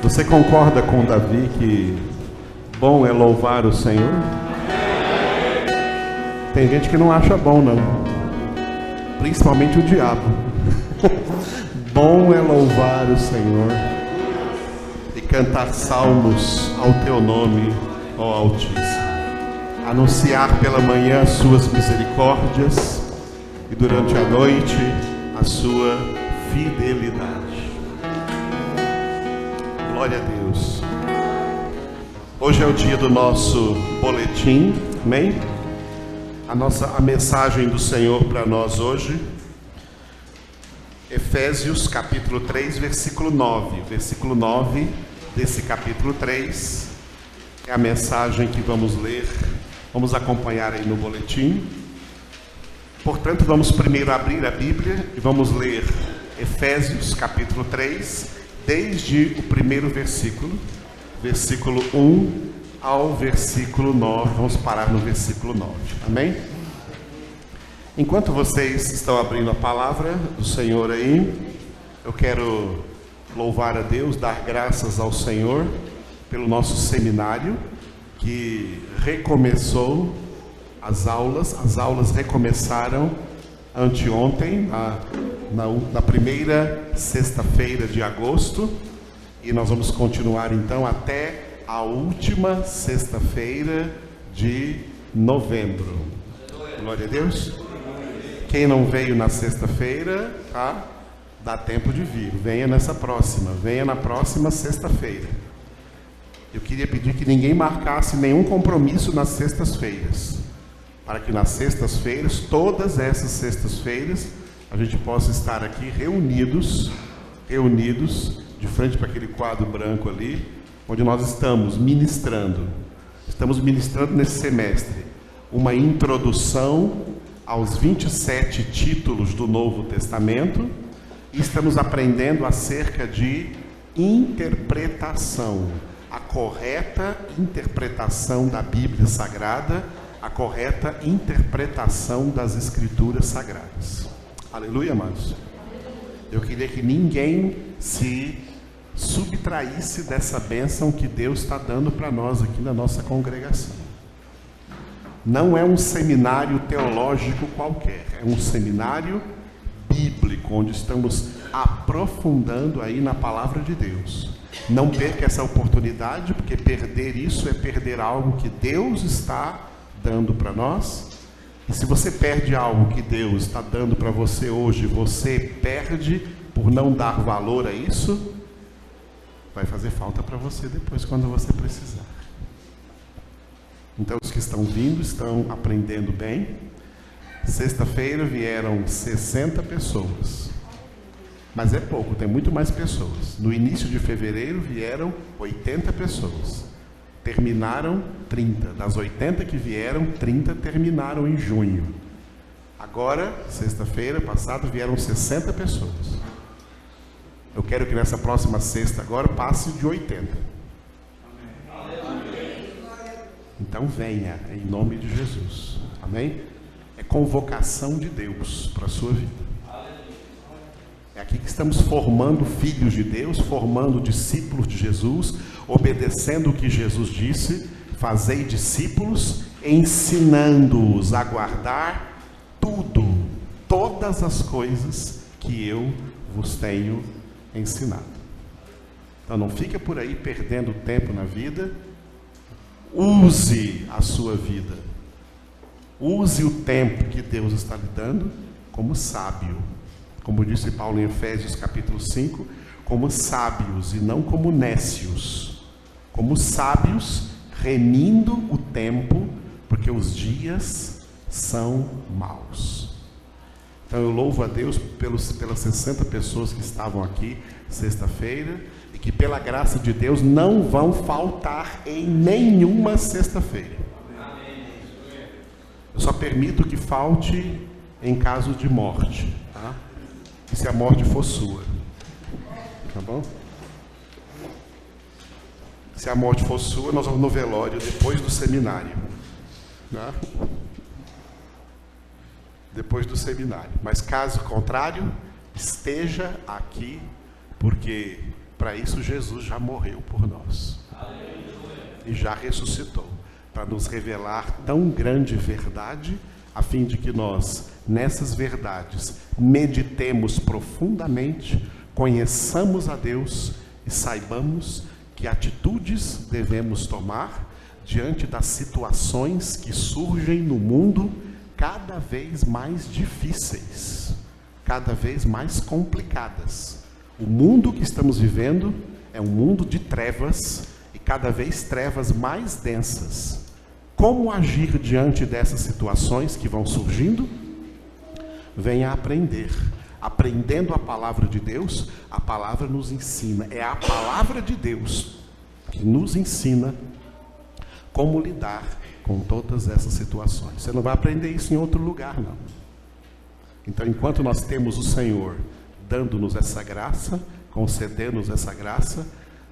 Você concorda com Davi que bom é louvar o Senhor? Tem gente que não acha bom, não. Principalmente o diabo. Bom é louvar o Senhor e cantar salmos ao teu nome, ó Altíssimo. Anunciar pela manhã as suas misericórdias e durante a noite a sua fidelidade. Glória a Deus. Hoje é o dia do nosso boletim, amém? A mensagem do Senhor para nós hoje, Efésios capítulo 3, versículo 9. Versículo 9 desse capítulo 3 é a mensagem que vamos ler, vamos acompanhar aí no boletim. Portanto, vamos primeiro abrir a Bíblia e vamos ler Efésios capítulo 3, desde o primeiro versículo, versículo 1 ao versículo 9, vamos parar no versículo 9, amém? Enquanto vocês estão abrindo a palavra do Senhor aí, eu quero louvar a Deus, dar graças ao Senhor pelo nosso seminário, que recomeçou as aulas recomeçaram anteontem, na primeira sexta-feira de agosto, e nós vamos continuar então até a última sexta-feira de novembro. Glória a Deus. Quem não veio na sexta-feira, tá? Dá tempo de vir. Venha nessa próxima. Venha na próxima sexta-feira. Eu queria pedir que ninguém marcasse nenhum compromisso nas sextas-feiras, para que nas sextas-feiras, todas essas sextas-feiras, a gente possa estar aqui reunidos de frente para aquele quadro branco ali, onde nós estamos ministrando nesse semestre uma introdução aos 27 títulos do Novo Testamento, e estamos aprendendo acerca de interpretação, a correta interpretação da Bíblia Sagrada, a correta interpretação das Escrituras Sagradas. Aleluia, amados. Eu queria que ninguém se subtraísse dessa bênção que Deus está dando para nós aqui na nossa congregação. Não é um seminário teológico qualquer, é um seminário bíblico, onde estamos aprofundando aí na palavra de Deus. Não perca essa oportunidade, porque perder isso é perder algo que Deus está dando para nós. E se você perde algo que Deus está dando para você hoje, você perde por não dar valor a isso, vai fazer falta para você depois quando você precisar. Então os que estão vindo estão aprendendo bem. Sexta-feira vieram 60 pessoas, mas é pouco, tem muito mais pessoas. No início de fevereiro vieram 80 pessoas, terminaram 30. Das 80 que vieram, 30 terminaram em junho. Agora, sexta-feira passada, vieram 60 pessoas. Eu quero que nessa próxima sexta agora passe de 80. Então venha, em nome de Jesus. Amém? É convocação de Deus para a sua vida. É aqui que estamos formando filhos de Deus, formando discípulos de Jesus, obedecendo o que Jesus disse: fazei discípulos, ensinando-os a guardar todas as coisas que eu vos tenho ensinado. Então não fica por aí perdendo tempo na vida. Use a sua vida, use o tempo que Deus está lhe dando como sábio, como disse Paulo em Efésios capítulo 5, como sábios e não como nécios, como sábios, remindo o tempo, porque os dias são maus. Então eu louvo a Deus pelas 60 pessoas que estavam aqui sexta-feira, e que pela graça de Deus não vão faltar em nenhuma sexta-feira. Eu só permito que falte em caso de morte, tá? E se a morte for sua, tá bom? Se a morte for sua, nós vamos no velório depois do seminário, tá? Depois do seminário. Mas caso contrário, esteja aqui, porque Para isso Jesus já morreu por nós. E já ressuscitou, para nos revelar tão grande verdade, a fim de que nós, nessas verdades, meditemos profundamente, conheçamos a Deus e saibamos que atitudes devemos tomar diante das situações que surgem no mundo cada vez mais difíceis, cada vez mais complicadas. O mundo que estamos vivendo é um mundo de trevas e cada vez trevas mais densas. Como agir diante dessas situações que vão surgindo? Venha aprender. Aprendendo a palavra de Deus, a palavra nos ensina. É a palavra de Deus que nos ensina como lidar com todas essas situações. Você não vai aprender isso em outro lugar, não. Então, enquanto nós temos o Senhor dando-nos essa graça, concedendo-nos essa graça,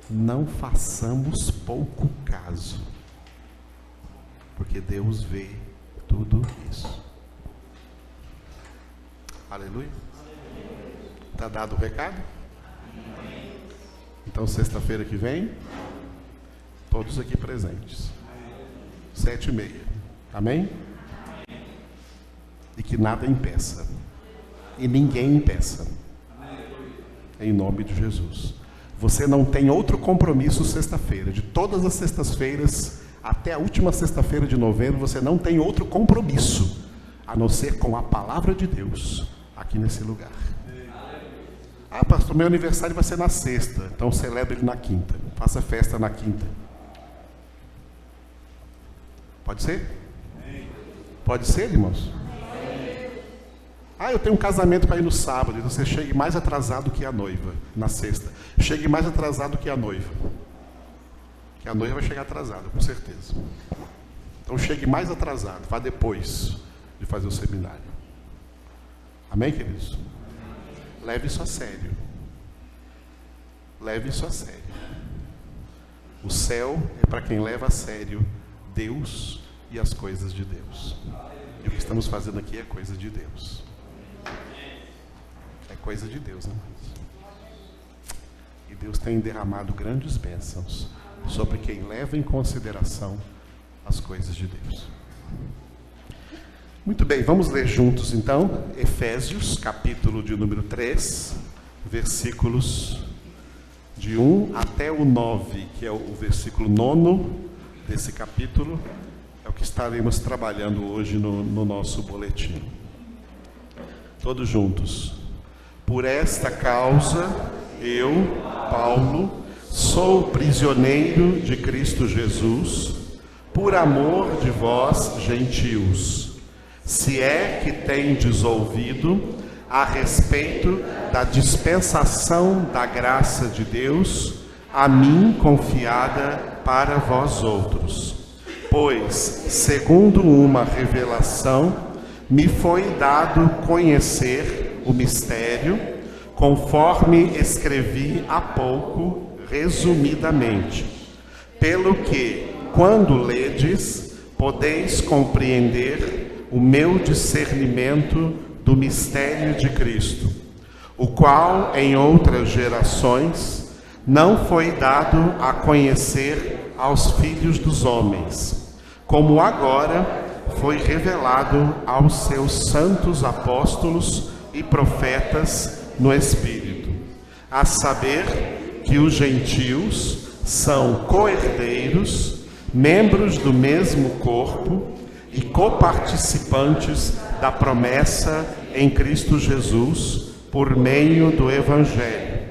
não façamos pouco caso, porque Deus vê tudo isso. Aleluia. Está dado o recado? Então, sexta-feira que vem, todos aqui presentes. 7h30. Amém? E que nada impeça. E ninguém impeça. Em nome de Jesus. Você não tem outro compromisso sexta-feira. De todas as sextas-feiras, até a última sexta-feira de novembro, você não tem outro compromisso, a não ser com a palavra de Deus, aqui nesse lugar. Ah, pastor, meu aniversário vai ser na sexta, então celebre ele na quinta. Faça festa na quinta. Pode ser? Pode ser, irmãos? Ah, eu tenho um casamento para ir no sábado. Então você chegue mais atrasado que a noiva, na sexta. Chegue mais atrasado que a noiva. Que a noiva vai chegar atrasada, com certeza. Então chegue mais atrasado, vá depois de fazer o seminário. Amém, queridos? Leve isso a sério. Leve isso a sério. O céu é para quem leva a sério Deus e as coisas de Deus. E o que estamos fazendo aqui é coisa de Deus. É coisa de Deus, amados. E Deus tem derramado grandes bênçãos sobre quem leva em consideração as coisas de Deus. Muito bem, vamos ler juntos então, Efésios, capítulo de número 3, versículos de 1 até o 9, que é o versículo 9 desse capítulo, é o que estaremos trabalhando hoje no nosso boletim. Todos juntos. Por esta causa, eu, Paulo, sou prisioneiro de Cristo Jesus, por amor de vós, gentios, se é que tendes ouvido a respeito da dispensação da graça de Deus, a mim confiada para vós outros. Pois, segundo uma revelação, me foi dado conhecer o mistério, conforme escrevi há pouco, resumidamente, pelo que, quando ledes, podeis compreender o meu discernimento do mistério de Cristo, o qual em outras gerações não foi dado a conhecer aos filhos dos homens, como agora foi revelado aos seus santos apóstolos e profetas no Espírito, a saber que os gentios são co-herdeiros, membros do mesmo corpo e coparticipantes da promessa em Cristo Jesus, por meio do Evangelho,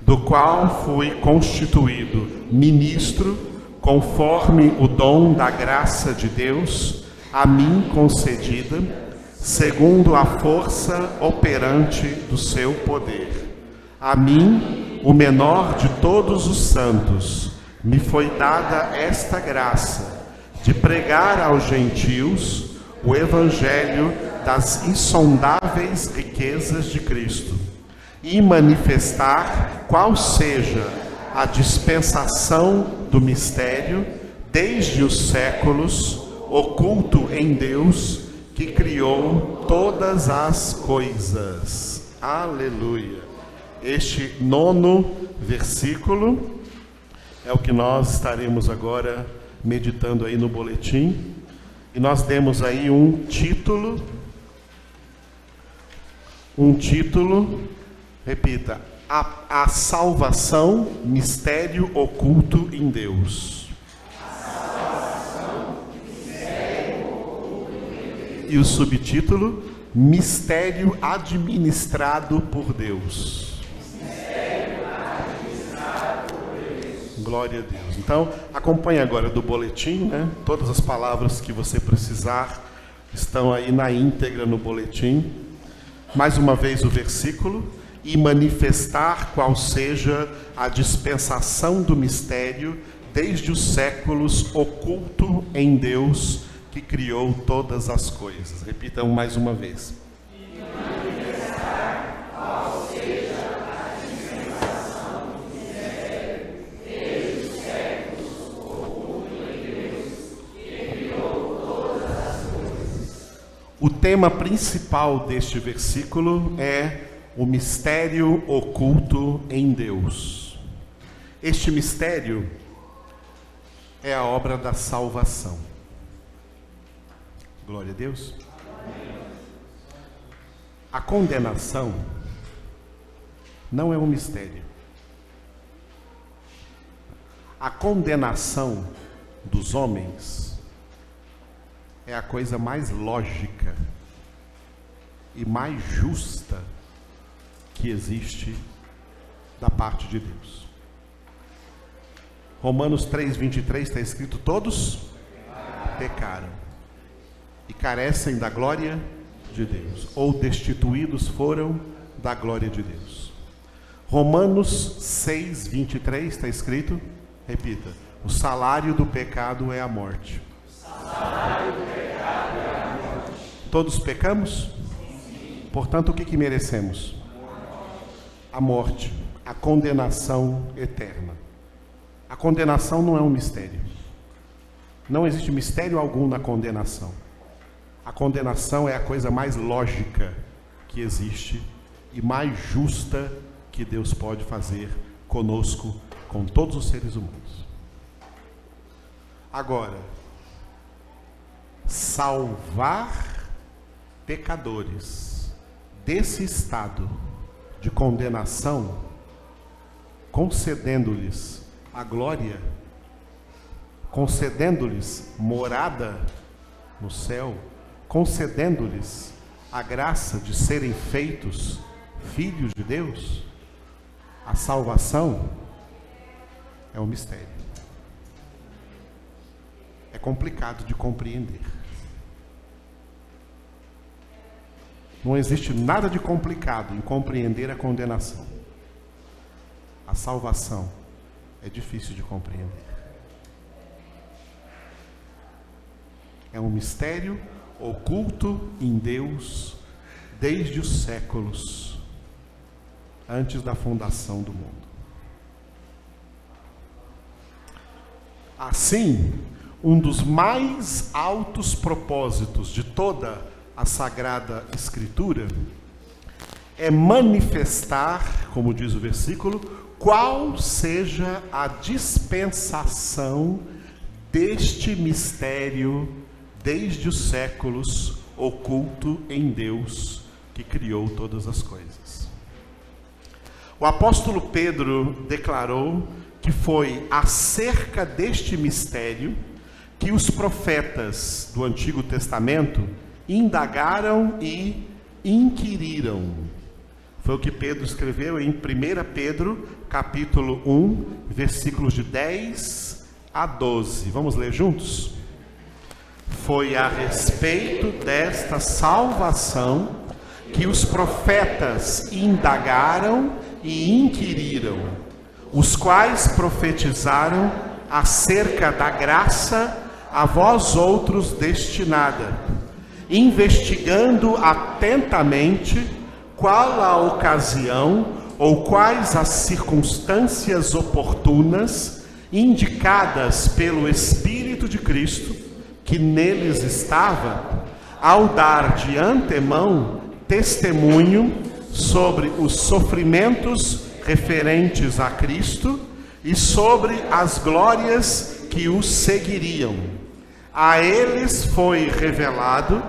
do qual fui constituído ministro, conforme o dom da graça de Deus, a mim concedida, segundo a força operante do seu poder. A mim, o menor de todos os santos, me foi dada esta graça, de pregar aos gentios o evangelho das insondáveis riquezas de Cristo e manifestar qual seja a dispensação do mistério desde os séculos, oculto em Deus, que criou todas as coisas. Aleluia! este 9º versículo é o que nós estaremos agora meditando aí no boletim. E nós demos aí um título, repita, a salvação, mistério oculto em Deus. E o subtítulo, mistério administrado por Deus. Glória a Deus. Então, acompanhe agora do boletim, né? Todas as palavras que você precisar estão aí na íntegra no boletim. Mais uma vez o versículo: e manifestar qual seja a dispensação do mistério desde os séculos, oculto em Deus, que criou todas as coisas. Repitam mais uma vez. E manifestar qual seja a dispensação do mistério desde os séculos, oculto em Deus, que criou todas as coisas. O tema principal deste versículo é o mistério oculto em Deus. Este mistério é a obra da salvação. Glória a Deus. A condenação não é um mistério. A condenação dos homens é a coisa mais lógica e mais justa que existe da parte de Deus. Romanos 3:23 está escrito: todos pecaram e carecem da glória de Deus, ou destituídos foram da glória de Deus. Romanos 6:23 está escrito, repita: o salário do pecado é a morte. O salário do pecado é a morte. Todos pecamos? Sim. Portanto, o que merecemos? A morte, a condenação eterna. A condenação não é um mistério. Não existe mistério algum na condenação. A condenação é a coisa mais lógica que existe e mais justa que Deus pode fazer conosco, com todos os seres humanos. Agora, salvar pecadores desse estado de condenação, concedendo-lhes a glória, concedendo-lhes morada no céu, concedendo-lhes a graça de serem feitos filhos de Deus, a salvação é um mistério. É complicado de compreender. Não existe nada de complicado em compreender a condenação. A salvação é difícil de compreender. É um mistério oculto em Deus desde os séculos, antes da fundação do mundo. Assim, um dos mais altos propósitos de toda a Sagrada Escritura é manifestar, como diz o versículo, qual seja a dispensação deste mistério desde os séculos, oculto em Deus, que criou todas as coisas. O apóstolo Pedro declarou que foi acerca deste mistério que os profetas do Antigo Testamento indagaram e inquiriram. Foi o que Pedro escreveu em 1 Pedro, capítulo 1, versículos de 10 a 12. Vamos ler juntos? Foi a respeito desta salvação que os profetas indagaram e inquiriram, os quais profetizaram acerca da graça a vós outros destinada, investigando atentamente qual a ocasião ou quais as circunstâncias oportunas indicadas pelo Espírito de Cristo, que neles estava, ao dar de antemão testemunho sobre os sofrimentos referentes a Cristo e sobre as glórias que os seguiriam. A eles foi revelado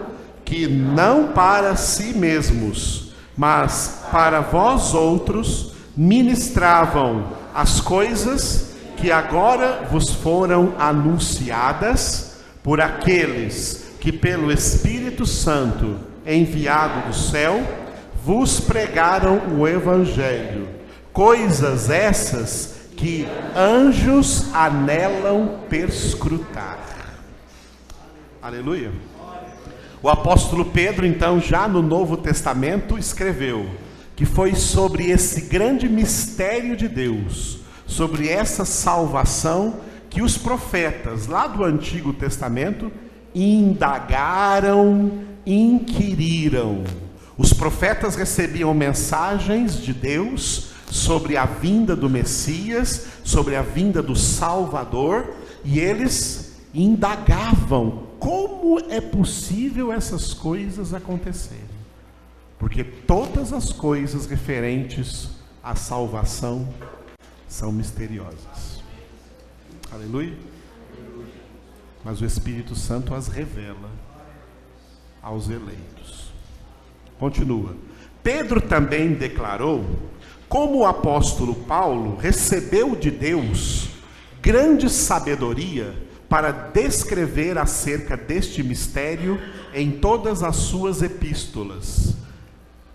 que não para si mesmos, mas para vós outros, ministravam as coisas que agora vos foram anunciadas por aqueles que pelo Espírito Santo, enviado do céu, vos pregaram o Evangelho, coisas essas que anjos anelam perscrutar. Aleluia. O apóstolo Pedro, então, já no Novo Testamento, escreveu que foi sobre esse grande mistério de Deus, sobre essa salvação, que os profetas lá do Antigo Testamento indagaram, inquiriram. Os profetas recebiam mensagens de Deus sobre a vinda do Messias, sobre a vinda do Salvador, e eles indagavam como é possível essas coisas acontecerem. Porque todas as coisas referentes à salvação são misteriosas. Aleluia. Mas o Espírito Santo as revela aos eleitos. Continua. Pedro também declarou como o apóstolo Paulo recebeu de Deus grande sabedoria para descrever acerca deste mistério em todas as suas epístolas.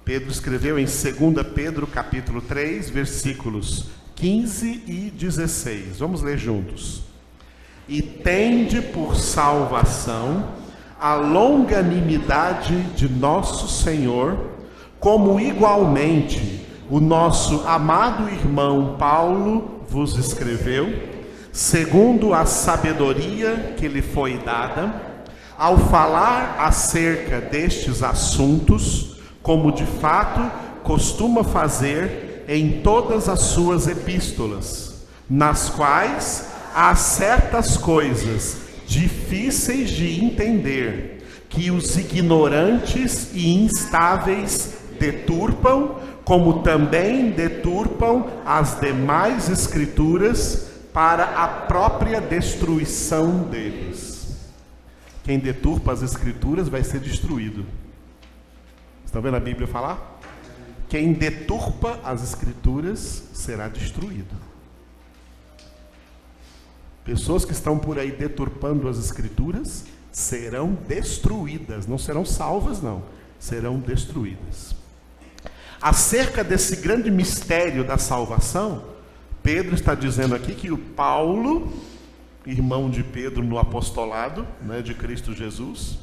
Pedro escreveu em 2 Pedro capítulo 3, versículos 15 e 16. Vamos ler juntos. E tende por salvação a longanimidade de nosso Senhor, como igualmente o nosso amado irmão Paulo vos escreveu, segundo a sabedoria que lhe foi dada, ao falar acerca destes assuntos, como de fato costuma fazer em todas as suas epístolas, nas quais há certas coisas difíceis de entender, que os ignorantes e instáveis deturpam, como também deturpam as demais escrituras para a própria destruição deles. Quem deturpa as escrituras vai ser destruído. Estão vendo a Bíblia falar? Quem deturpa as escrituras será destruído. Pessoas que estão por aí deturpando as escrituras serão destruídas, não serão salvas não, serão destruídas. Acerca desse grande mistério da salvação, Pedro está dizendo aqui que o Paulo, irmão de Pedro no apostolado, né, de Cristo Jesus,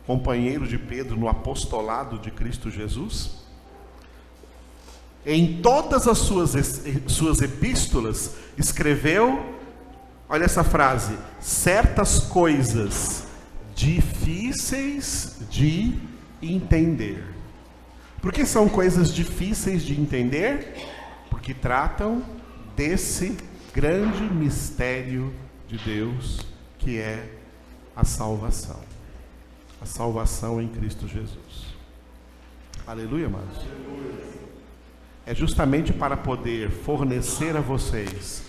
companheiro de Pedro no apostolado de Cristo Jesus, em todas as suas epístolas escreveu, olha essa frase, certas coisas difíceis de entender. Por que são coisas difíceis de entender? Porque tratam desse grande mistério de Deus, que é a salvação. A salvação em Cristo Jesus. Aleluia, amados. É justamente para poder fornecer a vocês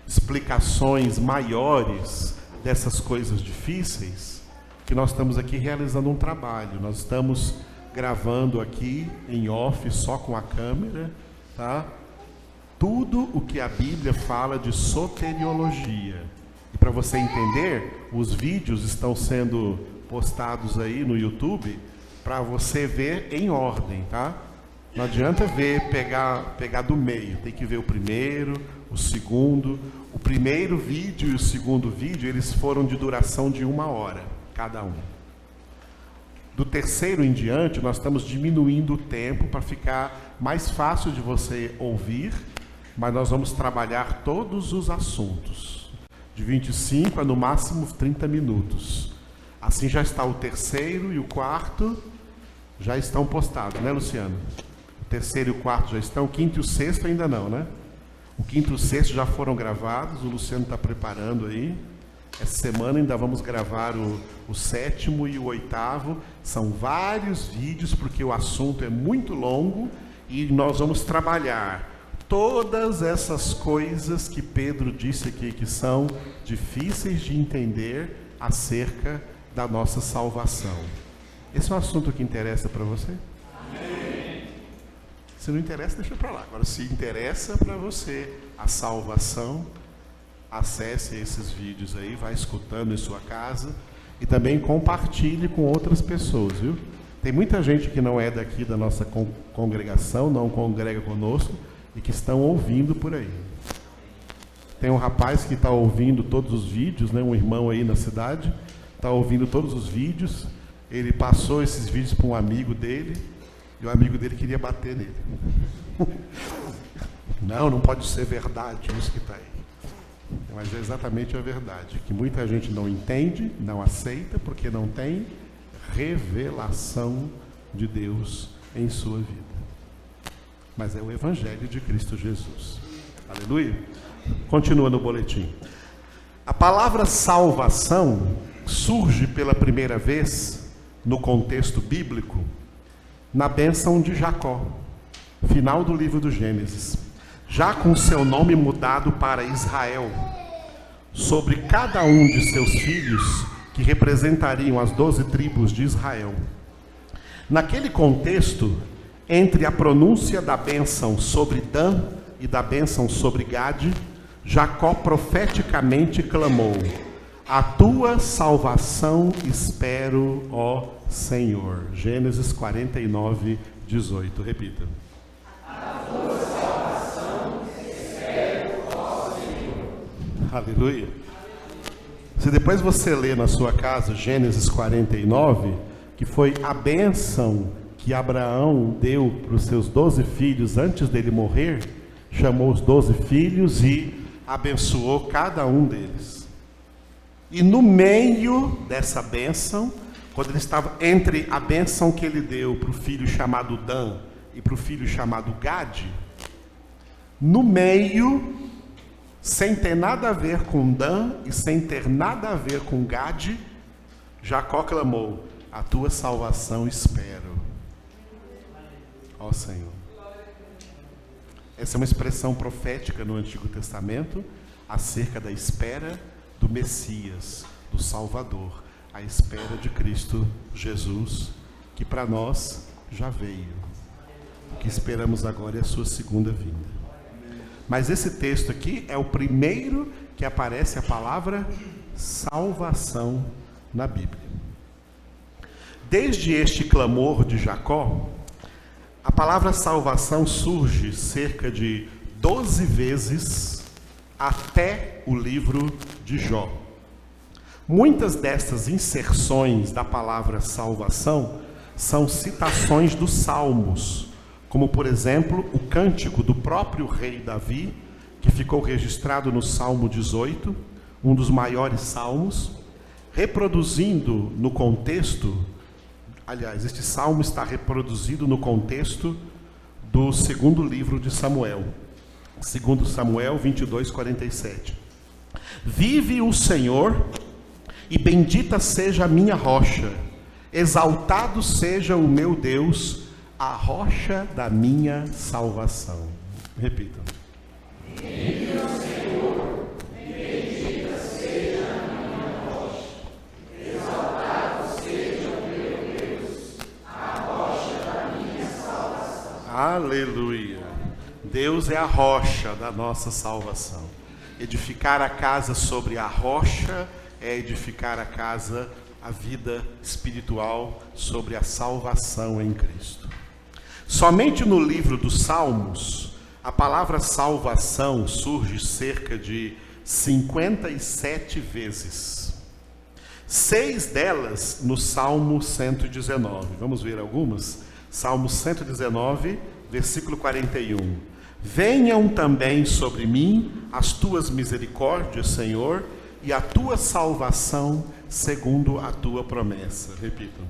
explicações maiores dessas coisas difíceis, que nós estamos aqui realizando um trabalho. Nós estamos gravando aqui em off, só com a câmera, tá? Tudo o que a Bíblia fala de soteriologia. E para você entender, os vídeos estão sendo postados aí no YouTube para você ver em ordem, tá? Não adianta pegar do meio, tem que ver o primeiro, o segundo. O primeiro vídeo e o segundo vídeo, eles foram de duração de 1 hora, cada um. Do terceiro em diante, nós estamos diminuindo o tempo para ficar mais fácil de você ouvir, mas nós vamos trabalhar todos os assuntos, de 25 a no máximo 30 minutos. Assim já está o terceiro e o quarto, já estão postados, né, Luciano? O terceiro e o quarto já estão, o quinto e o sexto ainda não, né? O quinto e o sexto já foram gravados, o Luciano está preparando aí. Essa semana ainda vamos gravar o sétimo e o oitavo. São vários vídeos, porque o assunto é muito longo e nós vamos trabalhar todas essas coisas que Pedro disse aqui que são difíceis de entender acerca da nossa salvação. Esse é um assunto que interessa para você? Amém. Se não interessa, deixa para lá. Agora, se interessa para você a salvação, acesse esses vídeos aí, vai escutando em sua casa e também compartilhe com outras pessoas, viu? Tem muita gente que não é daqui da nossa congregação, não congrega conosco e que estão ouvindo por aí. Tem um rapaz que está ouvindo todos os vídeos, né? Um irmão aí na cidade, está ouvindo todos os vídeos. Ele passou esses vídeos para um amigo dele e o amigo dele queria bater nele. Não pode ser verdade isso que está aí. Mas é exatamente a verdade, que muita gente não entende, não aceita, porque não tem revelação de Deus em sua vida. Mas é o Evangelho de Cristo Jesus. Aleluia. Continua no boletim. A palavra salvação surge pela primeira vez no contexto bíblico na bênção de Jacó, final do livro do Gênesis, já com seu nome mudado para Israel, sobre cada um de seus filhos que representariam as 12 tribos de Israel. Naquele contexto, entre a pronúncia da bênção sobre Dan e da bênção sobre Gade, Jacó profeticamente clamou: a tua salvação espero, ó Senhor. Gênesis 49, 18. Repita. A tua salvação espero, ó Senhor. Aleluia. Se depois você ler na sua casa Gênesis 49, que foi a bênção que Abraão deu para os seus 12 filhos antes dele morrer, chamou os 12 filhos e abençoou cada um deles. E no meio dessa bênção, quando ele estava entre a bênção que ele deu para o filho chamado Dan e para o filho chamado Gade, no meio, sem ter nada a ver com Dan e sem ter nada a ver com Gade, Jacó clamou: a tua salvação espero, ó Senhor. Essa é uma expressão profética no Antigo Testamento acerca da espera do Messias, do Salvador, a espera de Cristo Jesus, que para nós já veio. O que esperamos agora é a sua segunda vinda. Mas esse texto aqui é o primeiro que aparece a palavra salvação na Bíblia. Desde este clamor de Jacó, a palavra salvação surge cerca de 12 vezes até o livro de Jó. Muitas dessas inserções da palavra salvação são citações dos Salmos, como por exemplo o cântico do próprio rei Davi, que ficou registrado no Salmo 18, um dos maiores salmos, reproduzindo no contexto, aliás, este salmo está reproduzido no contexto do segundo livro de Samuel, 2 Samuel 22, 47. Vive o Senhor, e bendita seja a minha rocha, exaltado seja o meu Deus, a rocha da minha salvação. Repita. Vive o Senhor, e bendita seja a minha rocha, exaltado seja o meu Deus, a rocha da minha salvação. Aleluia. Deus é a rocha da nossa salvação. Edificar a casa sobre a rocha é edificar a casa, a vida espiritual sobre a salvação em Cristo. Somente no livro dos Salmos, a palavra salvação surge cerca de 57 vezes. 6 delas no Salmo 119. Vamos ver algumas? Salmo 119, versículo 41. Venham também sobre mim as tuas misericórdias, Senhor, e a tua salvação segundo a tua promessa. Repitam.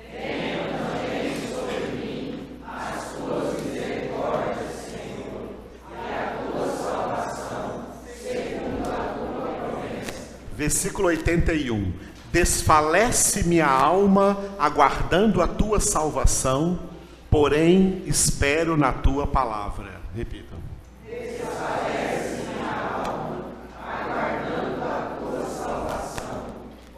Venham também sobre mim as tuas misericórdias, Senhor, e a tua salvação segundo a tua promessa. Versículo 81. Desfalece minha alma aguardando a tua salvação, porém espero na tua palavra. Repitam. Desfalece minha alma, aguardando a tua salvação,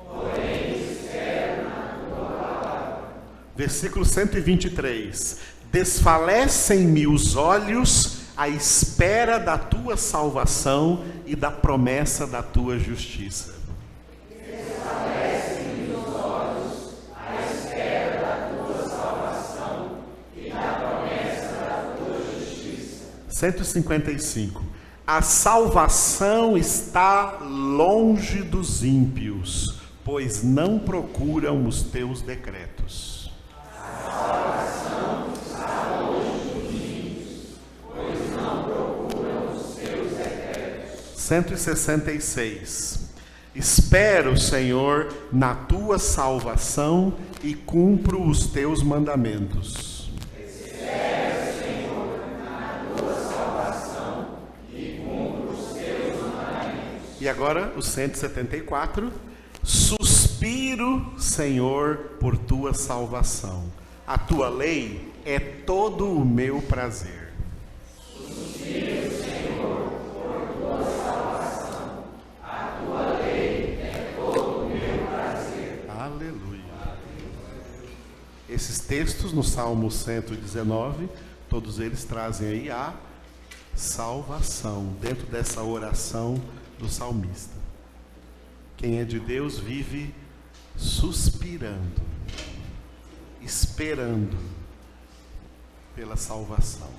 porém espero na tua palavra. Versículo 123. Desfalecem-me os olhos à espera da tua salvação e da promessa da tua justiça. Desfalecem-me os olhos à espera da tua salvação e da promessa da tua justiça. 155. A salvação está longe dos ímpios, pois não procuram os teus decretos. A salvação está longe dos ímpios, pois não procuram os teus decretos. 166. Espero, Senhor, na tua salvação e cumpro os teus mandamentos. Espero, Senhor, na tua salvação e cumpro os teus mandamentos. E agora o 174. Suspiro, Senhor, por tua salvação. A tua lei é todo o meu prazer. Suspiro, Senhor, por tua salvação. A tua lei é todo o meu prazer. Aleluia. Esses textos no Salmo 119, todos eles trazem aí a salvação, dentro dessa oração do salmista. Quem é de Deus vive suspirando, esperando pela salvação.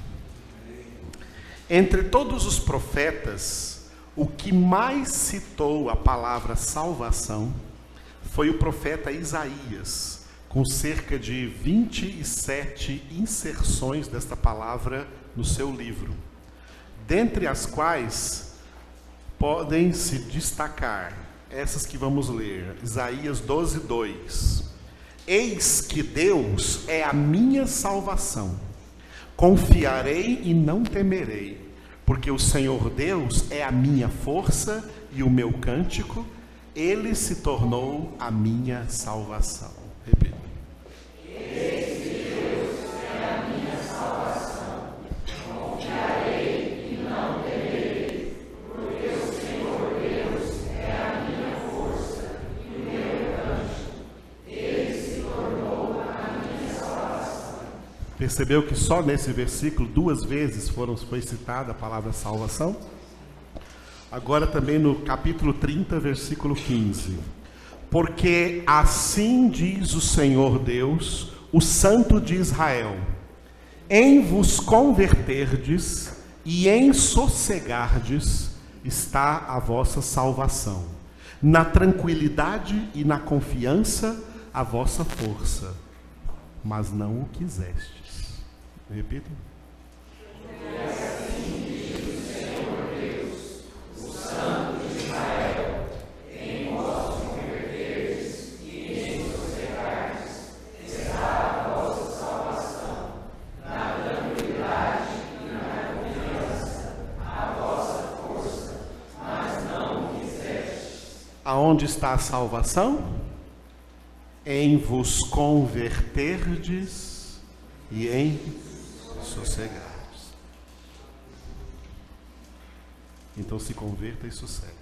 Entre todos os profetas, o que mais citou a palavra salvação foi o profeta Isaías, com cerca de 27 inserções desta palavra no seu livro, dentre as quais podem se destacar essas que vamos ler. Isaías 12:2. Eis que Deus é a minha salvação. Confiarei e não temerei, porque o Senhor Deus é a minha força e o meu cântico. Ele se tornou a minha salvação. Repita. Eis que Deus é a minha salvação. Confiarei e não temerei, porque o Senhor Deus é a minha força e o meu cântico. Ele se tornou a minha salvação. Percebeu que só nesse versículo 2 vezes foi citada a palavra salvação? Agora também no capítulo 30, versículo 15. Porque assim diz o Senhor Deus, o Santo de Israel: em vos converterdes e em sossegardes está a vossa salvação. Na tranquilidade e na confiança a vossa força, mas não o quisestes. Repita. Aonde está a salvação? Em vos converterdes e em sossegardes. Então se converta e sossega.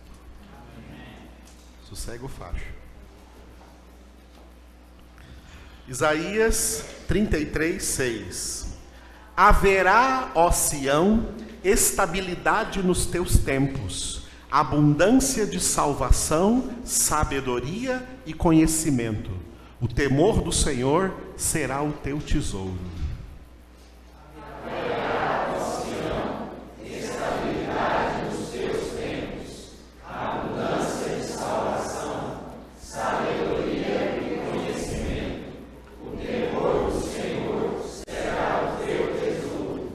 Sossega o facho. Isaías 33:6. Haverá, ó Sião, estabilidade nos teus tempos, abundância de salvação, sabedoria e conhecimento. O temor do Senhor será o teu tesouro. Haverá, ó Sião, estabilidade nos teus tempos, abundância de salvação, sabedoria e conhecimento. O temor do Senhor será o teu tesouro.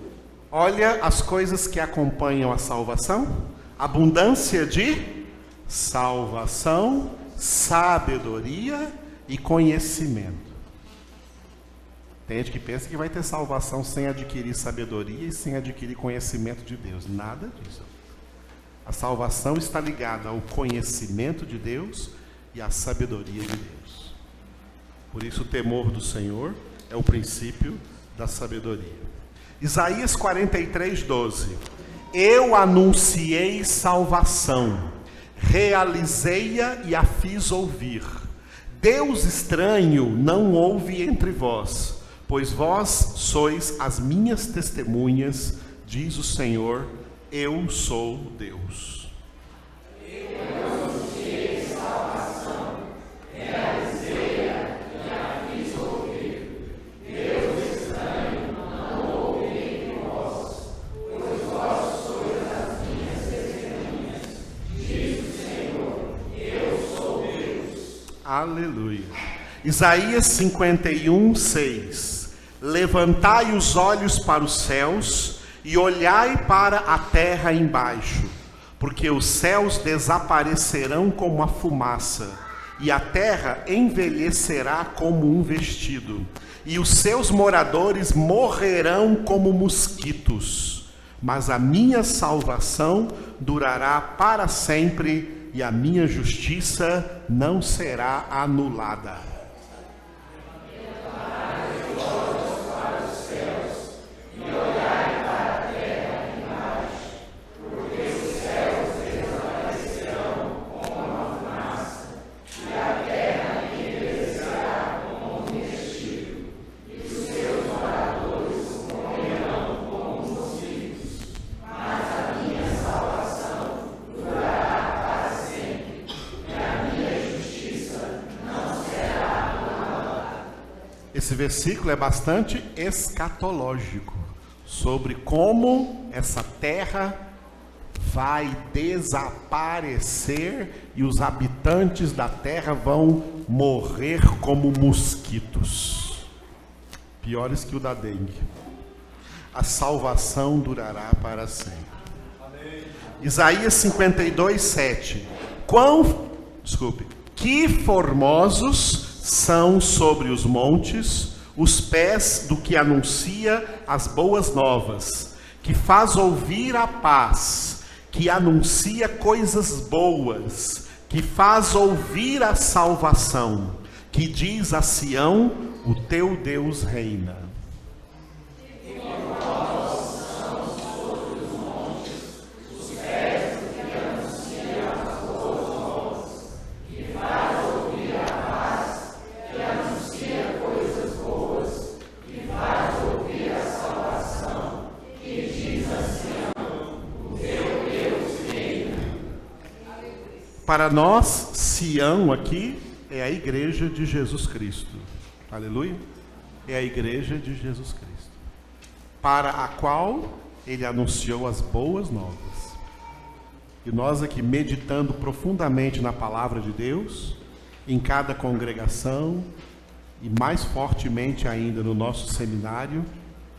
Olha as coisas que acompanham a salvação: abundância de salvação, sabedoria e conhecimento. Tem gente que pensa que vai ter salvação sem adquirir sabedoria e sem adquirir conhecimento de Deus. Nada disso. A salvação está ligada ao conhecimento de Deus e à sabedoria de Deus. Por isso o temor do Senhor é o princípio da sabedoria. Isaías 43:12. Eu anunciei salvação, realizei-a e a fiz ouvir. Deus estranho não houve entre vós, pois vós sois as minhas testemunhas, diz o Senhor, eu sou Deus. Aleluia. Isaías 51:6. Levantai os olhos para os céus e olhai para a terra embaixo, porque os céus desaparecerão como a fumaça, e a terra envelhecerá como um vestido, e os seus moradores morrerão como mosquitos. Mas a minha salvação durará para sempre, e a minha justiça não será anulada. Esse versículo é bastante escatológico, sobre como essa terra vai desaparecer e os habitantes da terra vão morrer como mosquitos, piores que o da dengue. A salvação durará para sempre. Amém. Isaías 52:7. Que formosos são sobre os montes os pés do que anuncia as boas novas, que faz ouvir a paz, que anuncia coisas boas, que faz ouvir a salvação, que diz a Sião, o teu Deus reina. Para nós, Sião aqui é a igreja de Jesus Cristo. Aleluia? É a igreja de Jesus Cristo, para a qual ele anunciou as boas novas. E nós aqui meditando profundamente na palavra de Deus, em cada congregação, e mais fortemente ainda no nosso seminário,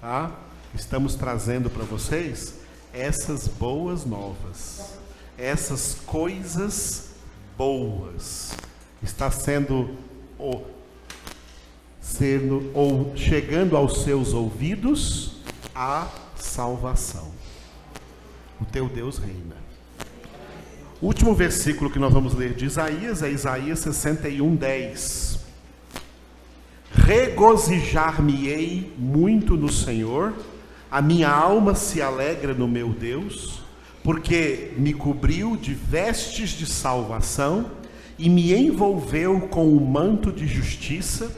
tá? Estamos trazendo para vocês essas boas novas. Essas coisas boas está chegando aos seus ouvidos a salvação. O teu Deus reina. O último versículo que nós vamos ler de Isaías é Isaías 61:10. Regozijar-me-ei muito no Senhor, a minha alma se alegra no meu Deus, porque me cobriu de vestes de salvação e me envolveu com o manto de justiça,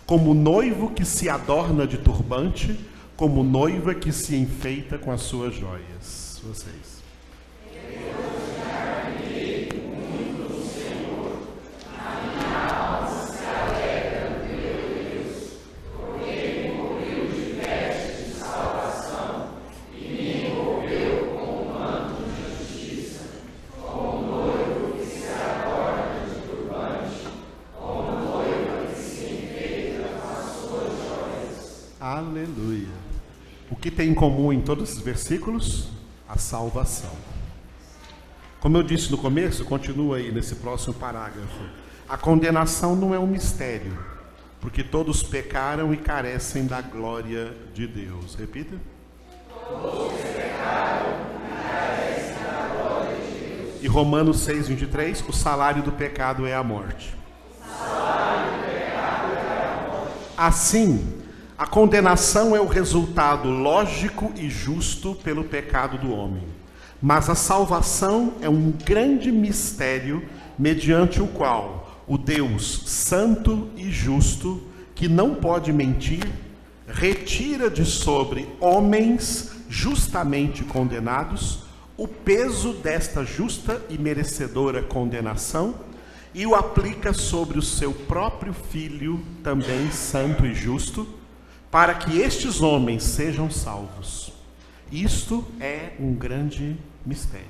como noivo que se adorna de turbante, como noiva que se enfeita com as suas joias. Vocês. Aleluia. O que tem em comum em todos esses versículos? A salvação. Como eu disse no começo, continua aí nesse próximo parágrafo. A condenação não é um mistério, porque todos pecaram e carecem da glória de Deus. Repita. Todos pecaram e carecem da glória de Deus. E Romanos 6:23, o salário do pecado é a morte. O salário do pecado é a morte. Assim, A condenação é o resultado lógico e justo pelo pecado do homem. Mas a salvação é um grande mistério mediante o qual o Deus santo e justo, que não pode mentir, retira de sobre homens justamente condenados o peso desta justa e merecedora condenação e o aplica sobre o seu próprio Filho, também santo e justo, para que estes homens sejam salvos. Isto é um grande mistério.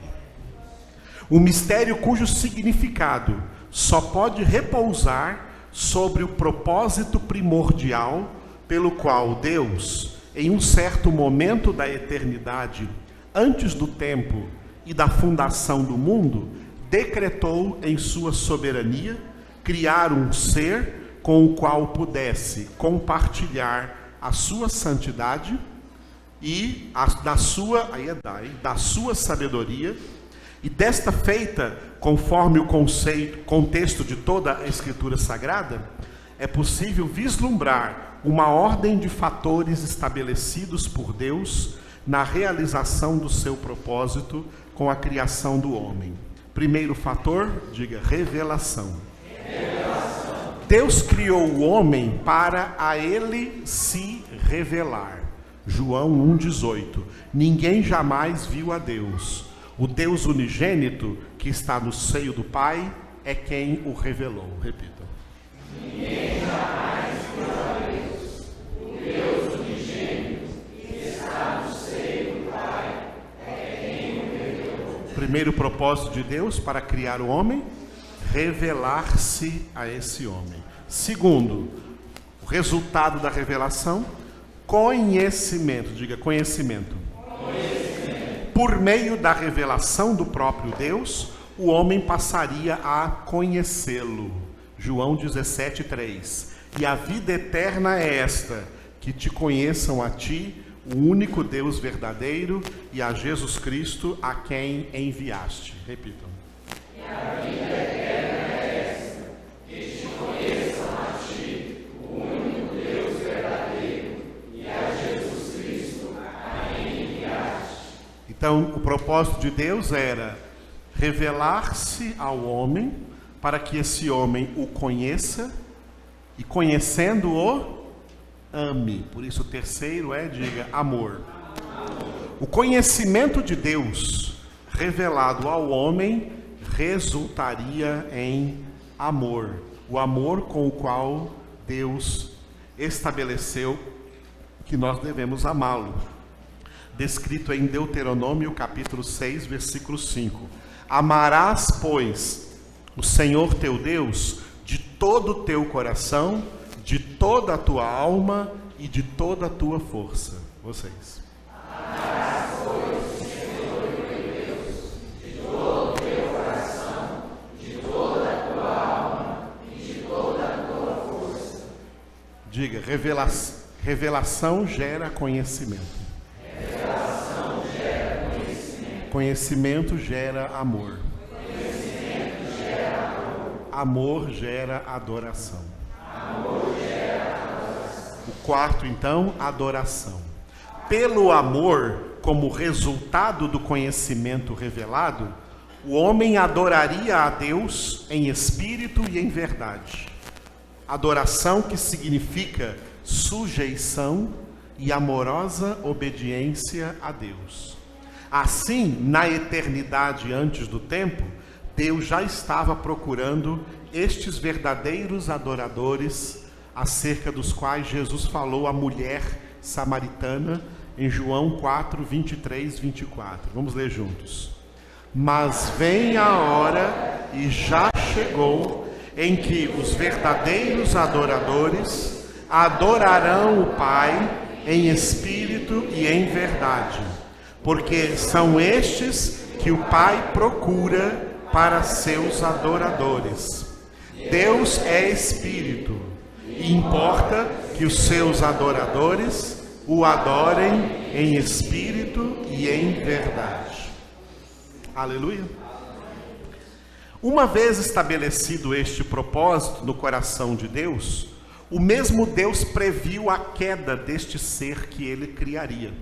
Um mistério cujo significado só pode repousar sobre o propósito primordial pelo qual Deus, em um certo momento da eternidade, antes do tempo e da fundação do mundo, decretou em sua soberania criar um ser com o qual pudesse compartilhar a sua santidade e da sua sabedoria, e desta feita, conforme o contexto de toda a Escritura Sagrada, é possível vislumbrar uma ordem de fatores estabelecidos por Deus na realização do seu propósito com a criação do homem. Primeiro fator, diga, revelação. Deus criou o homem para a ele se revelar. João 1,18. Ninguém jamais viu a Deus. O Deus unigênito que está no seio do Pai é quem o revelou. Repita. Ninguém jamais viu a Deus. O Deus unigênito que está no seio do Pai é quem o revelou. Primeiro propósito de Deus para criar o homem, revelar-se a esse homem. Segundo, o resultado da revelação, conhecimento. Diga, conhecimento. Por meio da revelação do próprio Deus, o homem passaria a conhecê-lo. João 17,3. E a vida eterna é esta, que te conheçam a ti, o único Deus verdadeiro, e a Jesus Cristo, a quem enviaste. Repitam. E a vida eterna é esta, que te conheçam a ti, o único Deus verdadeiro, e a Jesus Cristo, a quem enviaste. Então, o propósito de Deus era revelar-se ao homem para que esse homem o conheça e, conhecendo-o, ame. Por isso, o terceiro é, diga, amor. O conhecimento de Deus revelado ao homem resultaria em amor. O amor com o qual Deus estabeleceu que nós devemos amá-lo. Descrito em Deuteronômio capítulo 6, versículo 5. Amarás, pois, o Senhor teu Deus de todo o teu coração, de toda a tua alma e de toda a tua força. Vocês. Amarás, pois, o Senhor teu Deus de todo o teu coração, de toda a tua alma e de toda a tua força. Diga, revelação gera conhecimento. Revelação gera conhecimento. Conhecimento gera amor. Conhecimento gera amor. Amor gera adoração. Amor gera adoração. O quarto, então, adoração. Pelo amor, como resultado do conhecimento revelado, o homem adoraria a Deus em espírito e em verdade. Adoração que significa sujeição e amorosa obediência a Deus. Assim, na eternidade antes do tempo, Deus já estava procurando estes verdadeiros adoradores, acerca dos quais Jesus falou à mulher samaritana em João 4, 23, 24. Vamos ler juntos. Mas vem a hora, e já chegou, em que os verdadeiros adoradores adorarão o Pai em espírito e em verdade, porque são estes que o Pai procura para seus adoradores. Deus é espírito, e importa que os seus adoradores o adorem em espírito e em verdade. Aleluia. Uma vez estabelecido este propósito no coração de Deus, O mesmo Deus previu a queda deste ser que ele criaria.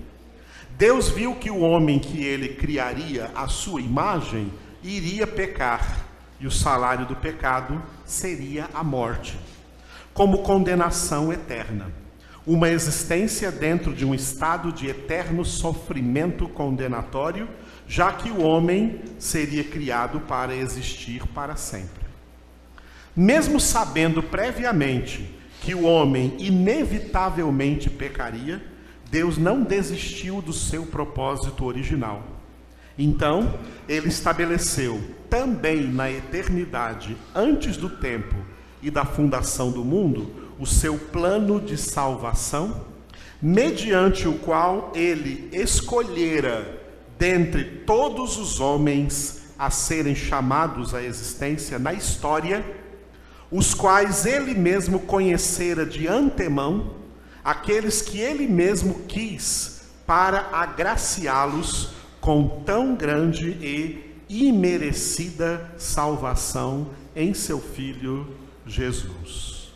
Deus viu que o homem que ele criaria à sua imagem iria pecar, e o salário do pecado seria a morte, como condenação eterna. Uma existência dentro de um estado de eterno sofrimento condenatório, já que o homem seria criado para existir para sempre. Mesmo sabendo previamente que o homem inevitavelmente pecaria, Deus não desistiu do seu propósito original. Então, ele estabeleceu também na eternidade, antes do tempo e da fundação do mundo, o seu plano de salvação, mediante o qual ele escolhera dentre todos os homens a serem chamados à existência na história, os quais ele mesmo conhecera de antemão, aqueles que ele mesmo quis, para agraciá-los com tão grande e imerecida salvação em seu Filho Jesus.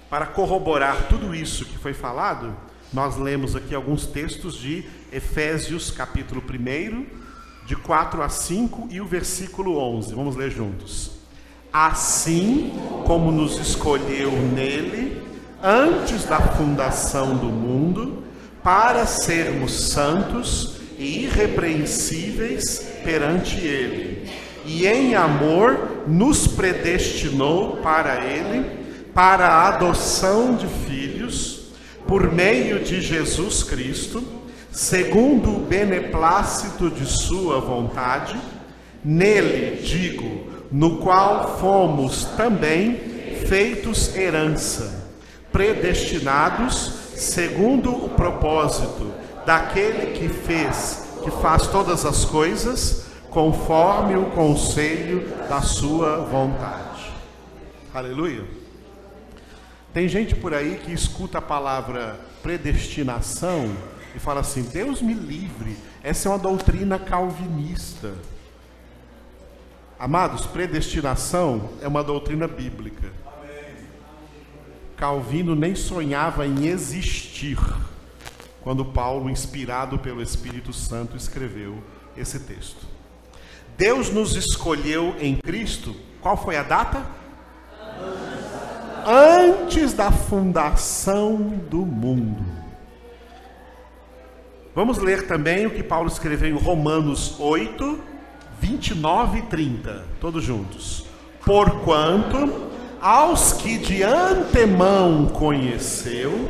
Para corroborar tudo isso que foi falado, nós lemos aqui alguns textos de Efésios capítulo 1, de 4 a 5 e o versículo 11. Vamos ler juntos. Assim como nos escolheu nele, antes da fundação do mundo, para sermos santos e irrepreensíveis perante ele, e em amor nos predestinou para ele, para a adoção de filhos, por meio de Jesus Cristo, segundo o beneplácito de sua vontade, nele, digo, no qual fomos também feitos herança, predestinados segundo o propósito daquele que faz todas as coisas conforme o conselho da sua vontade. Aleluia. Tem gente por aí que escuta a palavra predestinação e fala assim: Deus me livre, essa é uma doutrina calvinista. Amados, predestinação é uma doutrina bíblica. Calvino nem sonhava em existir quando Paulo, inspirado pelo Espírito Santo, escreveu esse texto. Deus nos escolheu em Cristo. Qual foi a data? Antes da fundação do mundo. Vamos ler também o que Paulo escreveu em Romanos 8, 29 e 30. Todos juntos. Porquanto aos que de antemão conheceu,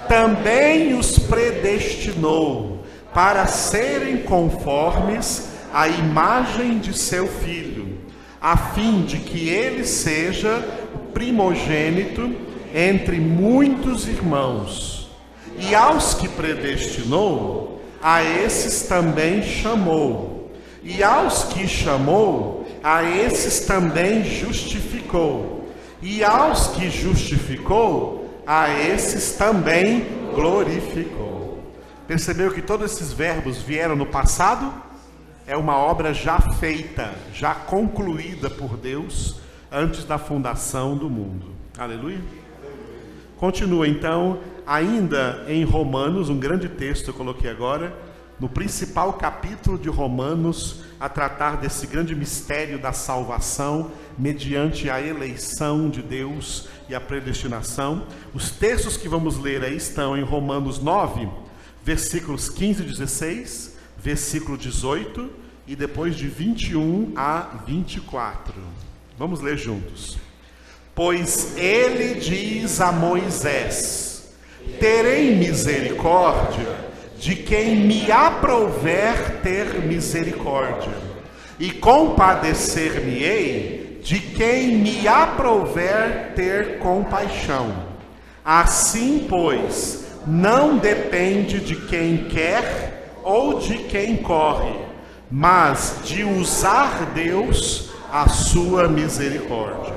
também os predestinou para serem conformes à imagem de seu Filho, a fim de que ele seja o primogênito entre muitos irmãos. E aos que predestinou, a esses também chamou. E aos que chamou, a esses também justificou. E aos que justificou, a esses também glorificou. Percebeu que todos esses verbos vieram no passado? É uma obra já feita, já concluída por Deus antes da fundação do mundo. Aleluia. Continua então, ainda em Romanos, um grande texto eu coloquei agora, no principal capítulo de Romanos, a tratar desse grande mistério da salvação mediante a eleição de Deus e a predestinação. Os textos que vamos ler aí estão em Romanos 9, versículos 15 e 16, versículo 18 e depois de 21 a 24. Vamos ler juntos. Pois ele diz a Moisés: terei misericórdia de quem me aprouver ter misericórdia, e compadecer-me-ei de quem me aprouver ter compaixão. Assim, pois, não depende de quem quer ou de quem corre, mas de usar Deus a sua misericórdia.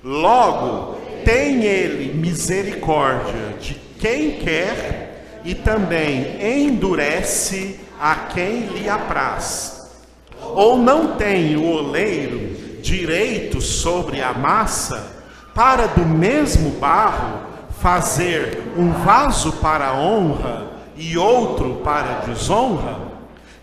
Logo, tem ele misericórdia de quem quer e também endurece a quem lhe apraz. Ou não tem o oleiro direito sobre a massa para do mesmo barro fazer um vaso para honra e outro para desonra?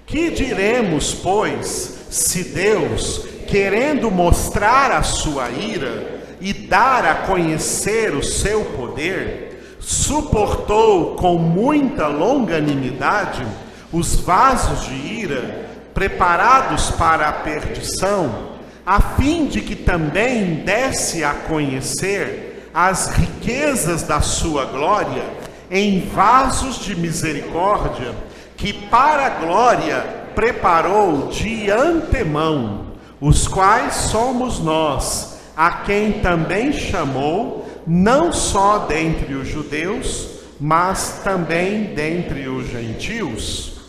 Que diremos, pois, se Deus, querendo mostrar a sua ira e dar a conhecer o seu poder, suportou com muita longanimidade os vasos de ira preparados para a perdição, a fim de que também desse a conhecer as riquezas da sua glória em vasos de misericórdia, que para a glória preparou de antemão, os quais somos nós, a quem também chamou, não só dentre os judeus, mas também dentre os gentios.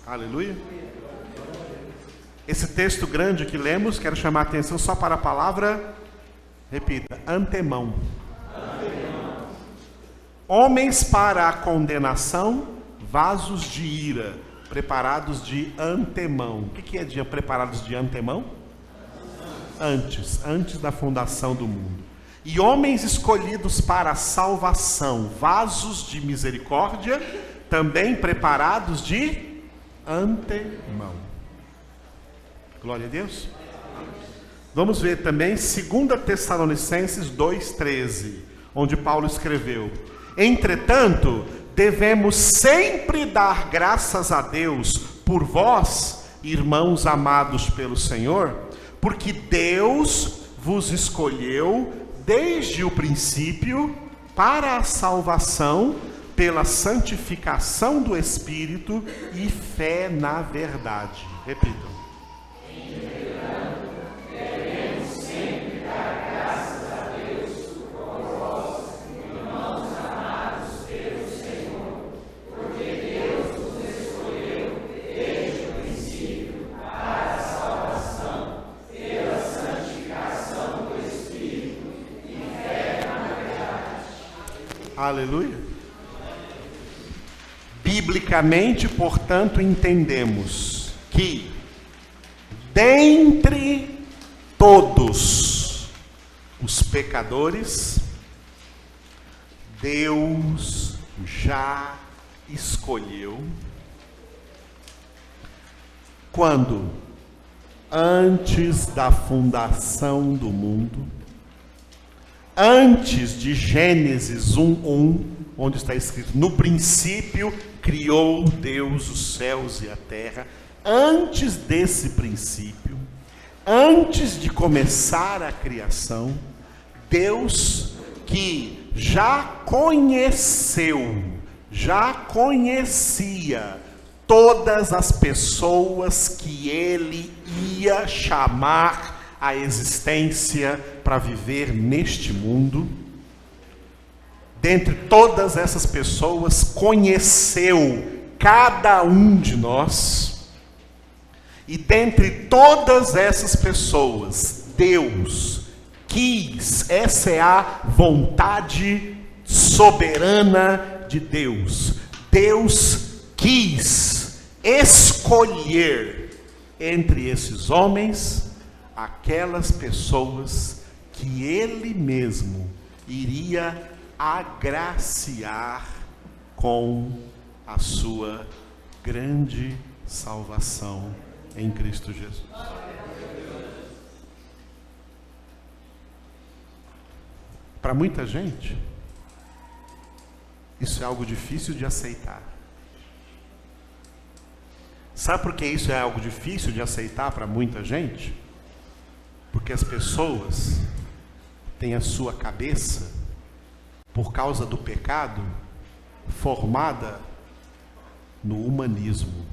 Aleluia. Esse texto grande que lemos, quero chamar a atenção só para a palavra, repita, antemão. Homens para a condenação, vasos de ira, preparados de antemão. O que é de preparados de antemão? Antes da fundação do mundo. E homens escolhidos para a salvação, vasos de misericórdia, também preparados de antemão. Glória a Deus. Vamos ver também 2 Tessalonicenses 2,13, onde Paulo escreveu: entretanto, devemos sempre dar graças a Deus por vós, irmãos amados pelo Senhor, porque Deus vos escolheu desde o princípio para a salvação, pela santificação do Espírito e fé na verdade. Repitam. Aleluia. Biblicamente, portanto, entendemos que dentre todos os pecadores, Deus já escolheu quando? Antes da fundação do mundo, antes de Gênesis 1:1, onde está escrito: no princípio criou Deus os céus e a terra. Antes desse princípio, antes de começar a criação, Deus, que já conhecia todas as pessoas que Ele ia chamar a existência para viver neste mundo, dentre todas essas pessoas, conheceu cada um de nós, e dentre todas essas pessoas, Deus quis, essa é a vontade soberana de Deus, Deus quis escolher entre esses homens aquelas pessoas que Ele mesmo iria agraciar com a sua grande salvação em Cristo Jesus. Para muita gente, isso é algo difícil de aceitar. Sabe por que isso é algo difícil de aceitar para muita gente? Porque as pessoas têm a sua cabeça, por causa do pecado, formada no humanismo,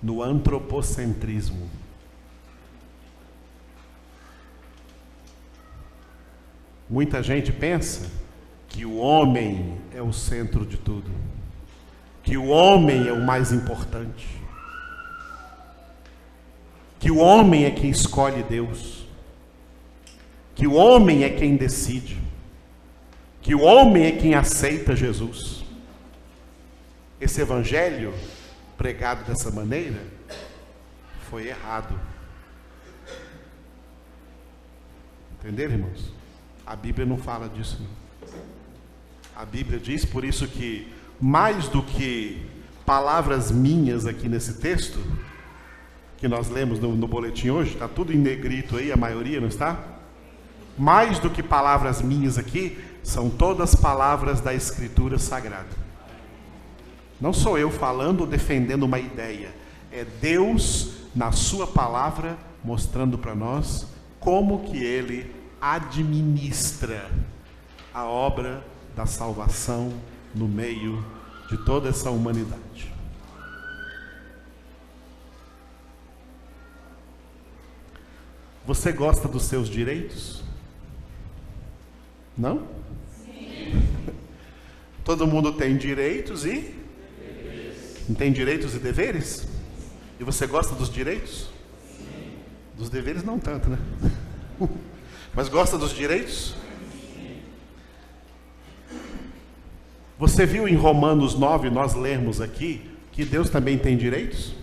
no antropocentrismo. Muita gente pensa que o homem é o centro de tudo, que o homem é o mais importante, que o homem é quem escolhe Deus, que o homem é quem decide, que o homem é quem aceita Jesus. Esse evangelho pregado dessa maneira foi errado. Entenderam, irmãos? A Bíblia não fala disso, não. A Bíblia diz, por isso que, mais do que palavras minhas aqui nesse texto, que nós lemos no boletim hoje, está tudo em negrito aí, a maioria, não está? Mais do que palavras minhas aqui, são todas palavras da Escritura Sagrada. Não sou eu falando ou defendendo uma ideia, é Deus, na sua palavra, mostrando para nós como que Ele administra a obra da salvação no meio de toda essa humanidade. Você gosta dos seus direitos? Não? Sim. Todo mundo tem direitos e deveres. Não tem direitos e deveres? E você gosta dos direitos? Sim. Dos deveres não tanto, né? Mas gosta dos direitos? Você viu em Romanos 9, nós lemos aqui, que Deus também tem direitos?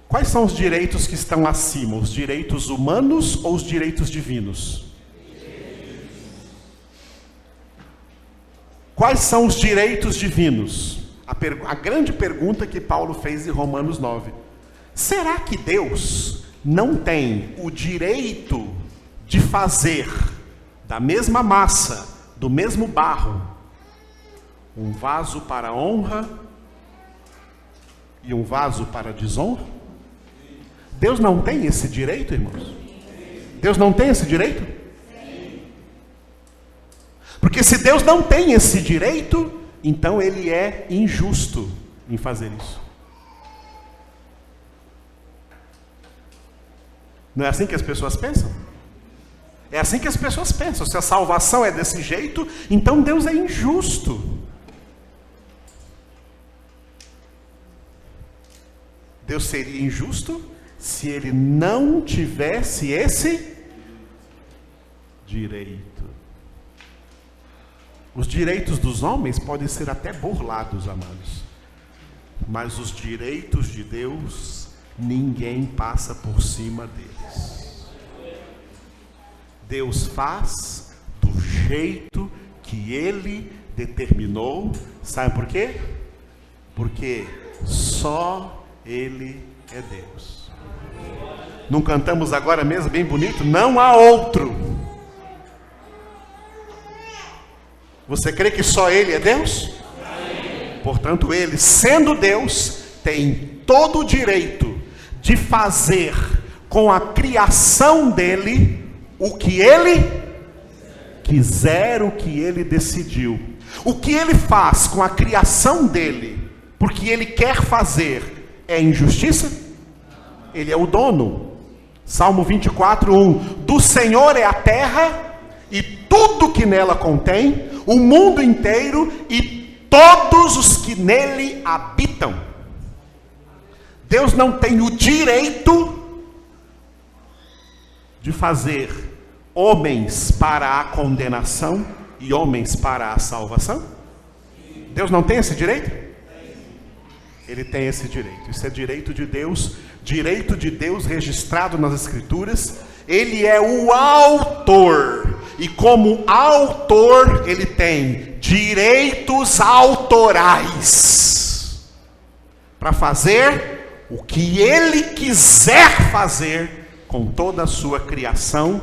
Quais são os direitos que estão acima? Os direitos humanos ou os direitos divinos? Quais são os direitos divinos? A grande pergunta que Paulo fez em Romanos 9. Será que Deus não tem o direito de fazer da mesma massa, do mesmo barro, um vaso para honra e um vaso para desonra? Deus não tem esse direito, irmãos? Deus não tem esse direito? Porque se Deus não tem esse direito, então Ele é injusto em fazer isso. Não é assim que as pessoas pensam? É assim que as pessoas pensam. Se a salvação é desse jeito, então Deus é injusto. Deus seria injusto se Ele não tivesse esse direito. Os direitos dos homens podem ser até burlados, amados. Mas os direitos de Deus, ninguém passa por cima deles. Deus faz do jeito que Ele determinou. Sabe por quê? Porque só Ele é Deus. Não cantamos agora mesmo, bem bonito? Não há outro. Você crê que só Ele é Deus? Portanto, Ele, sendo Deus, tem todo o direito de fazer com a criação dEle o que Ele quiser, o que Ele decidiu. O que Ele faz com a criação dEle, porque Ele quer fazer, é injustiça? Ele é o dono. Salmo 24:1. Do Senhor é a terra e tudo que nela contém, o mundo inteiro e todos os que nele habitam. Deus não tem o direito de fazer homens para a condenação e homens para a salvação? Deus não tem esse direito? Ele tem esse direito. Isso é direito de Deus registrado nas Escrituras. Ele é o autor, e como autor ele tem direitos autorais para fazer o que ele quiser fazer com toda a sua criação.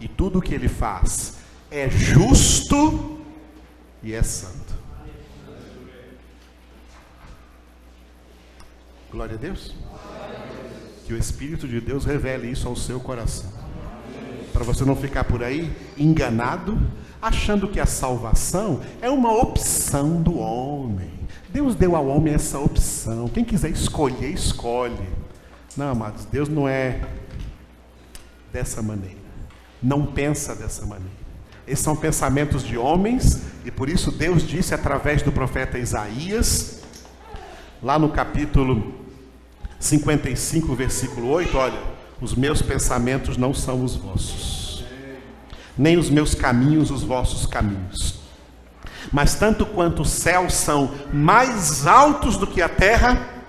E tudo o que ele faz é justo e é santo. Glória a Deus. Que o Espírito de Deus revele isso ao seu coração. Para você não ficar por aí enganado, achando que a salvação é uma opção do homem. Deus deu ao homem essa opção. Quem quiser escolher, escolhe. Não, amados, Deus não é dessa maneira. Não pensa dessa maneira. Esses são pensamentos de homens, e por isso Deus disse através do profeta Isaías, lá no capítulo 55, versículo 8, olha, os meus pensamentos não são os vossos, nem os meus caminhos os vossos caminhos. Mas tanto quanto os céus são mais altos do que a terra,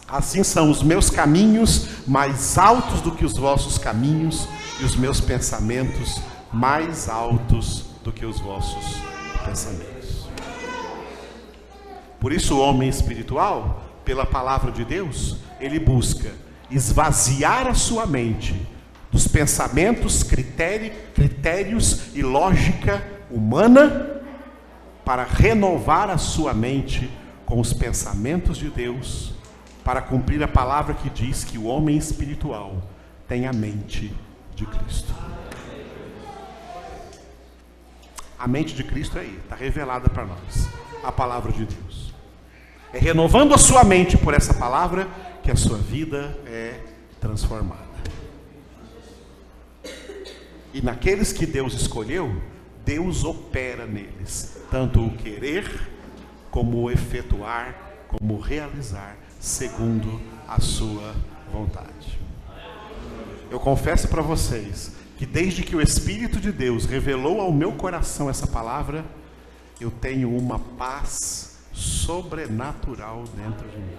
assim são os meus caminhos mais altos do que os vossos caminhos, e os meus pensamentos mais altos do que os vossos pensamentos. Por isso o homem espiritual, pela palavra de Deus, ele busca esvaziar a sua mente dos pensamentos, critérios e lógica humana, para renovar a sua mente com os pensamentos de Deus, para cumprir a palavra que diz que o homem espiritual tem a mente de Cristo. A mente de Cristo é aí, está revelada para nós, a palavra de Deus. É renovando a sua mente por essa palavra que a sua vida é transformada. E naqueles que Deus escolheu, Deus opera neles, tanto o querer, como o efetuar, como o realizar, segundo a sua vontade. Eu confesso para vocês que desde que o Espírito de Deus revelou ao meu coração essa palavra, eu tenho uma paz sobrenatural dentro de mim.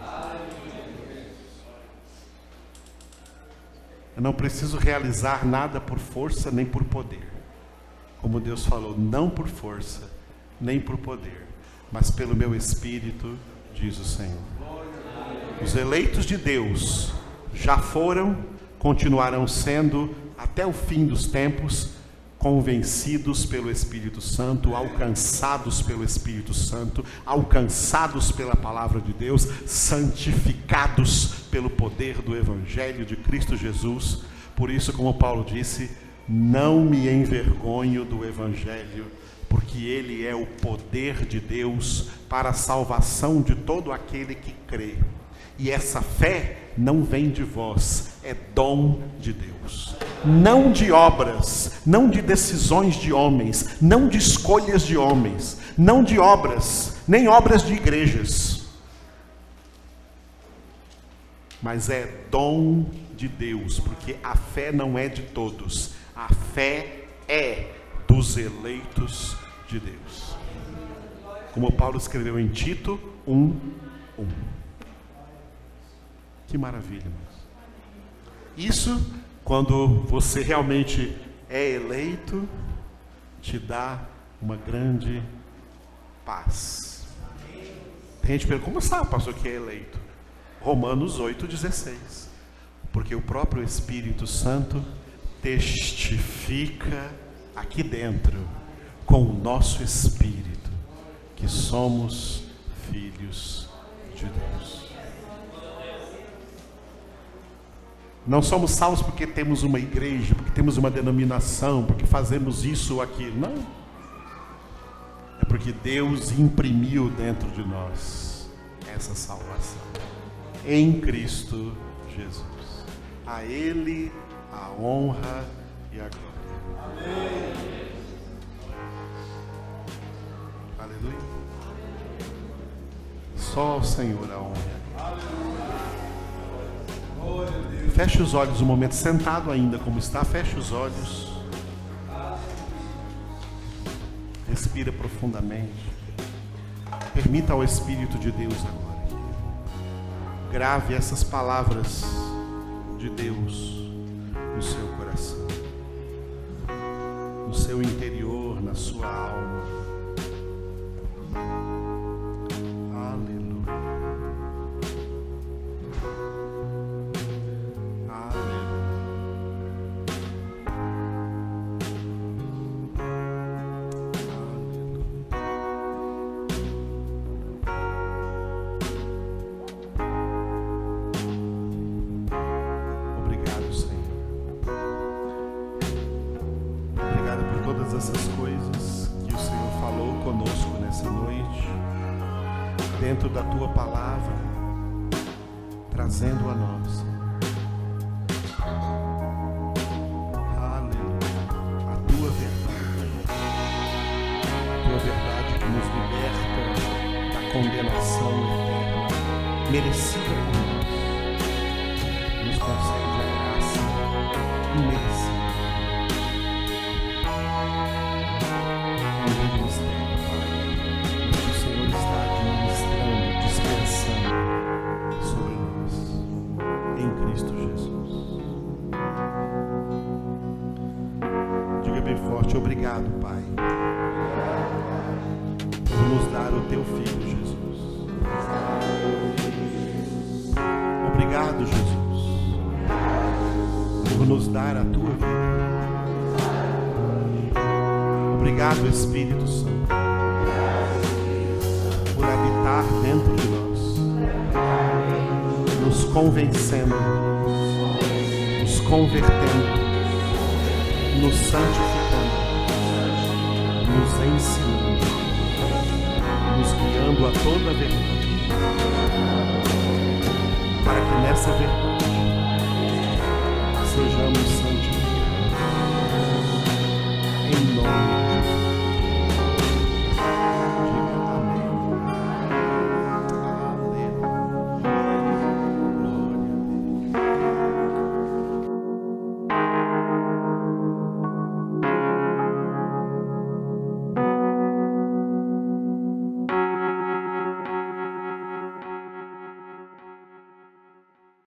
Eu não preciso realizar nada por força nem por poder. Como Deus falou, não por força nem por poder, mas pelo meu Espírito, diz o Senhor. Os eleitos de Deus já foram, continuarão sendo, até o fim dos tempos, convencidos pelo Espírito Santo, alcançados pelo Espírito Santo, alcançados pela palavra de Deus, santificados pelo poder do Evangelho de Cristo Jesus. Por isso, como Paulo disse, não me envergonho do Evangelho, porque ele é o poder de Deus para a salvação de todo aquele que crê. E essa fé não vem de vós, é dom de Deus. Não de obras, não de decisões de homens, não de escolhas de homens, não de obras, nem obras de igrejas. Mas é dom de Deus, porque a fé não é de todos, a fé é dos eleitos de Deus. Como Paulo escreveu em Tito 1:1. Que maravilha, irmãos. Isso, quando você realmente é eleito, te dá uma grande paz. Tem gente que pergunta, como sabe, pastor, que é eleito? Romanos 8:16. Porque o próprio Espírito Santo testifica aqui dentro, com o nosso espírito, que somos filhos de Deus. Não somos salvos porque temos uma igreja, porque temos uma denominação, porque fazemos isso ou aquilo. Não. É porque Deus imprimiu dentro de nós essa salvação. Em Cristo Jesus. A Ele a honra e a glória. Amém. Aleluia. Só ao Senhor a honra. Feche os olhos um momento, sentado ainda como está, feche os olhos. Respira profundamente. Permita ao Espírito de Deus agora. Grave essas palavras de Deus no seu coração, no seu interior, na sua alma. Aleluia. Essas coisas que o Senhor falou conosco nessa noite, dentro da Tua palavra, trazendo a nós, aleluia, a Tua verdade que nos liberta da condenação eterna, merecida por nós, nos concede a graça imerecida. noite. Obrigado, Pai, por nos dar o Teu Filho, Jesus. Obrigado, Jesus, por nos dar a Tua vida. Obrigado, Espírito Santo, por habitar dentro de nós, nos convencendo, nos convertendo, nos santificando, nos ensinando, nos guiando a toda a verdade, para que nessa verdade sejamos santificados. Em nome